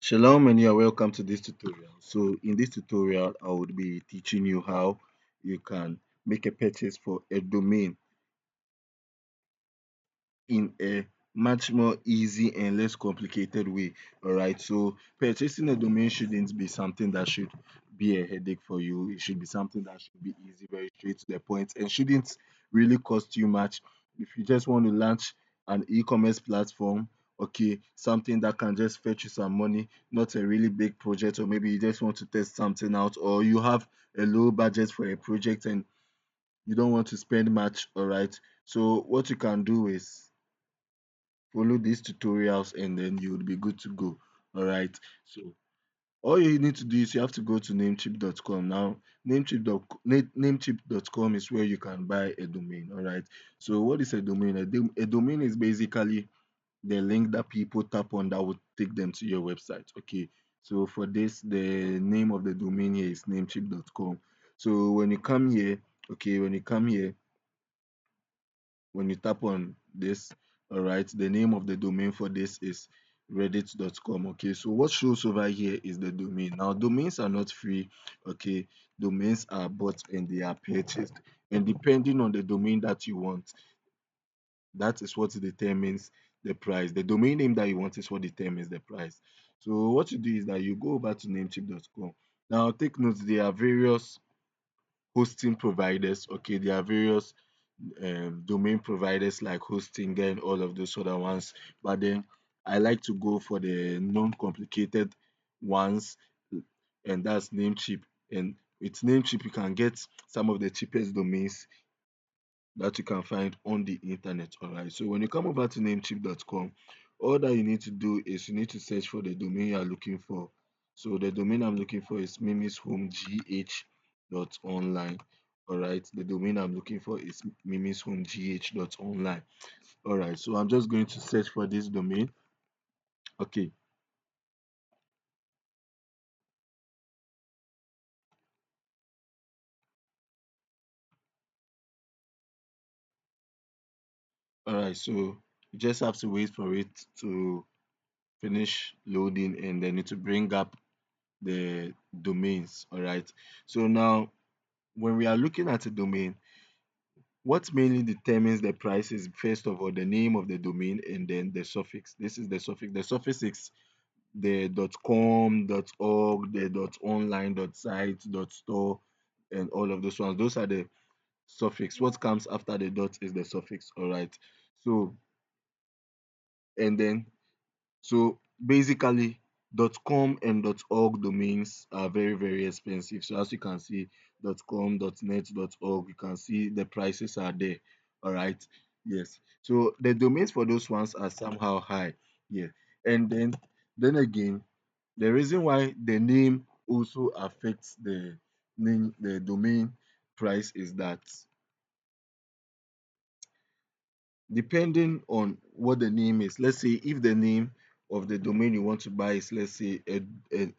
Shalom and you're welcome to this tutorial. So in this tutorial, I would be teaching you how you can make a purchase for a domain in a much more easy and less complicated way. All right. So purchasing a domain shouldn't be something that should be a headache for you. It should be something that should be easy, very straight to the point, and shouldn't really cost you much. If you just want to launch an e-commerce platform, okay, something that can just fetch you some money, not a really big project, or maybe you just want to test something out, or you have a low budget for a project and you don't want to spend much, all right. So what you can do is follow these tutorials and then you would be good to go. All right. So all you need to do is you have to go to namecheap.com. Now namecheap.com is where you can buy a domain. All right. So what is a domain? A domain is basically the link that people tap on that would take them to your website. Okay. So for this, the name of the domain here is namecheap.com. So when you come here, okay, when you tap on this, all right, the name of the domain for this is reddit.com. Okay, so what shows over here is the domain. Now domains are not free. Okay, domains are bought and they are purchased, and depending on the domain that you want, that is what determines the price. The domain name that you want is what determines the price. So what you do is that you go over to namecheap.com. Now take note, there are various hosting providers. Okay, there are various domain providers like hosting and all of those other ones, but then I like to go for the non-complicated ones, and that's Namecheap. And with Namecheap you can get some of the cheapest domains that you can find on the internet. All right, so when you come over to namecheap.com, all that you need to do is you need to search for the domain you are looking for. So the domain I'm looking for is mimishomegh.online. All right, the domain I'm looking for is mimishomegh.online. All right, so I'm just going to search for this domain. Okay, all right, so you just have to wait for it to finish loading and then it will bring up the domains. All right, so now when we are looking at a domain, what mainly determines the price is first of all the name of the domain and then the suffix. This is the suffix. The suffix is the .com, .org, the .online, .site, .store, and all of those ones. Those are the suffix. What comes after the dot is the suffix. All right. So and then so basically, .com and .org domains are very, very expensive. So as you can see, .com, .net, .org, you can see the prices are there. All right. Yes. So the domains for those ones are somehow high. Yeah. And then again, the reason why the name also affects the domain price is that depending on what the name is, let's say if the name of the domain you want to buy is, let's say, a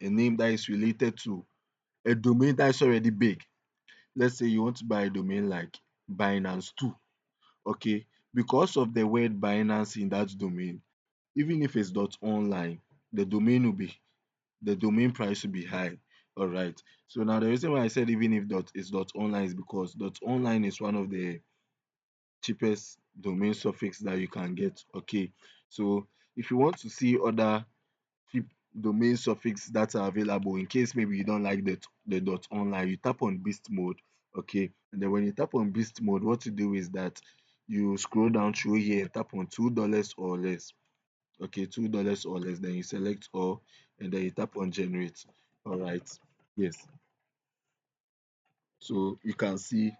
name that is related to a domain that is already big. Let's say you want to buy a domain like Binance 2. Okay, because of the word Binance in that domain, even if it's .online, the domain will be the domain price will be high. All right, so now the reason why I said even if dot is .online is because .online is one of the cheapest domain suffix that you can get. Okay, so if you want to see other cheap domain suffix that are available, in case maybe you don't like the dot online, you tap on beast mode. Okay, and then when you tap on beast mode, what you do is that you scroll down through here and tap on $2 or less. Okay, $2 or less, then you select all and then you tap on generate. All right, yes, so you can see.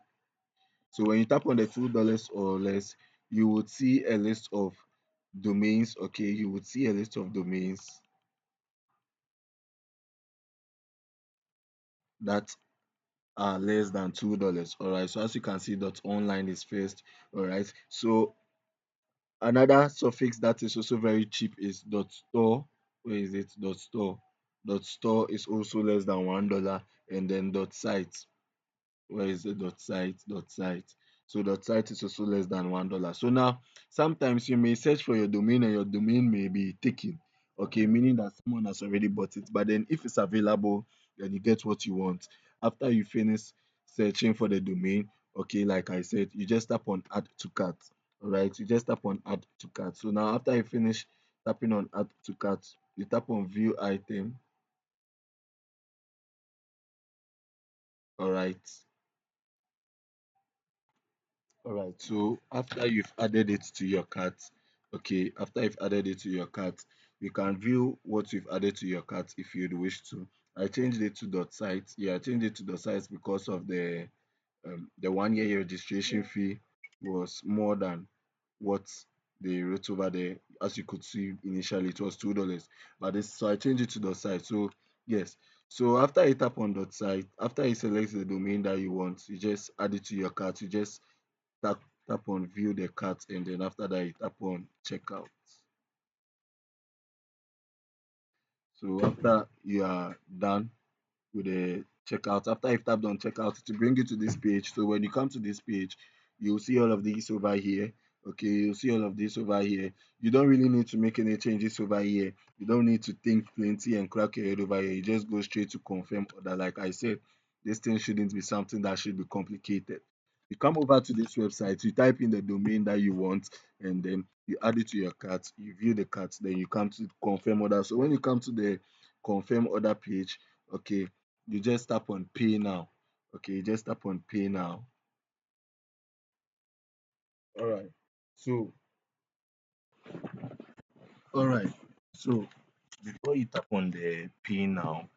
So when you tap on the $2 or less, you would see a list of domains. Okay, you would see a list of domains that are less than $2. All right, so as you can see, dot online is first. All right, so another suffix that is also very cheap is dot store. Where is it? Dot store. Dot store is also less than $1, and then dot site. Where is it? Dot site, dot site. So dot site is also less than $1. So now sometimes you may search for your domain and your domain may be taken. Okay, meaning that someone has already bought it. But then if it's available, then you get what you want. After you finish searching for the domain, okay, like I said, you just tap on add to cart. All right, you just tap on add to cart. So now after you finish tapping on add to cart, you tap on view item. All right. All right. So after you've added it to your cart, okay, after you've added it to your cart, you can view what you've added to your cart if you'd wish to. I changed it to dot site. Yeah, I changed it to dot site because of the 1 year registration fee was more than what they wrote over there. As you could see initially, it was $2. But this, so I changed it to dot site. So yes. So after you tap on dot site, after you select the domain that you want, you just add it to your cart. You just tap tap on view the cart, and then after that you tap on checkout. So after you are done with the checkout, after you've tapped on checkout, to bring you to this page. So when you come to this page, you'll see all of these over here. Okay, you'll see all of this over here. You don't really need to make any changes over here. You don't need to think plenty and crack your head over here. You just go straight to confirm order. Like I said, this thing shouldn't be something that should be complicated. You come over to this website, you type in the domain that you want, and then you add it to your cart, you view the cart, then you come to confirm order. So when you come to the confirm order page, okay, you just tap on pay now. Okay, you just tap on pay now. All right. So, all right. So before you tap on the pay now,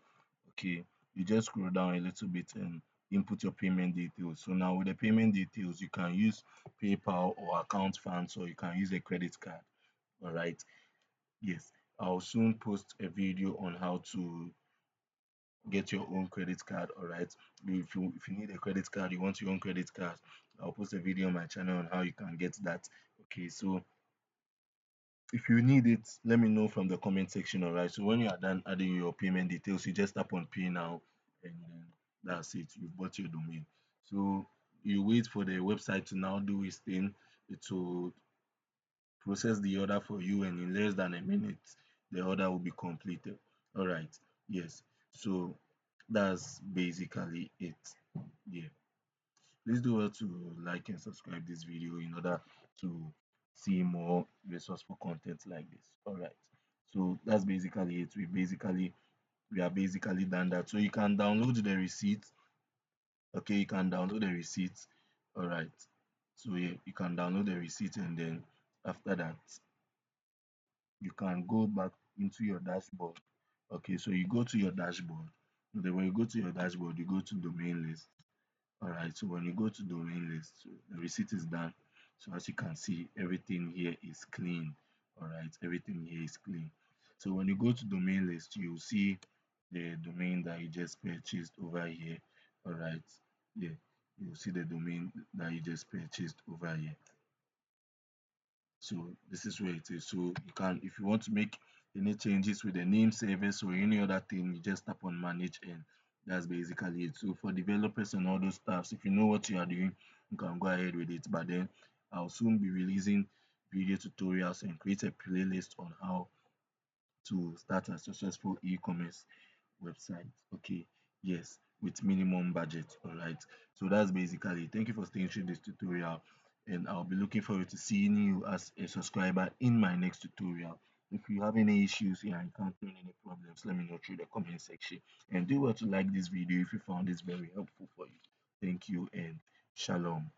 okay, you just scroll down a little bit and input your payment details. So now with the payment details, you can use PayPal or account funds, or you can use a credit card. All right. Yes. I'll soon post a video on how to get your own credit card. All right. If you need a credit card, you want your own credit card, I'll post a video on my channel on how you can get that. Okay, so if you need it, let me know from the comment section. All right, so when you are done adding your payment details, you just tap on pay now, and then that's it, you've bought your domain. So you wait for the website to now do its thing. It will process the order for you, and in less than a minute the order will be completed. All right. Yes. So that's basically it. Yeah, please do well to like and subscribe this video in order to see more resourceful content like this. All right, so that's basically it. We are basically done that. So you can download the receipt. Okay, you can download the receipt. All right, so yeah, you can download the receipt, and then after that you can go back into your dashboard. Okay, so you go to your dashboard. Then when you go to your dashboard, you go to domain list. All right, so when you go to domain list, so the receipt is done. So as you can see, everything here is clean. All right, everything here is clean. So when you go to domain list, you'll see the domain that you just purchased over here. All right, yeah, you'll see the domain that you just purchased over here. So this is where it is. So you can, if you want to make any changes with the name service or any other thing, you just tap on manage, and that's basically it. So for developers and all those stuffs, if you know what you are doing, you can go ahead with it. But then I'll soon be releasing video tutorials and create a playlist on how to start a successful e-commerce website. Okay, yes, with minimum budget. All right, so that's basically it. Thank you for staying through this tutorial, and I'll be looking forward to seeing you as a subscriber in my next tutorial. If you have any issues here and encountering any problems, let me know through the comment section, and do well to like this video if you found this very helpful for you. Thank you, and shalom.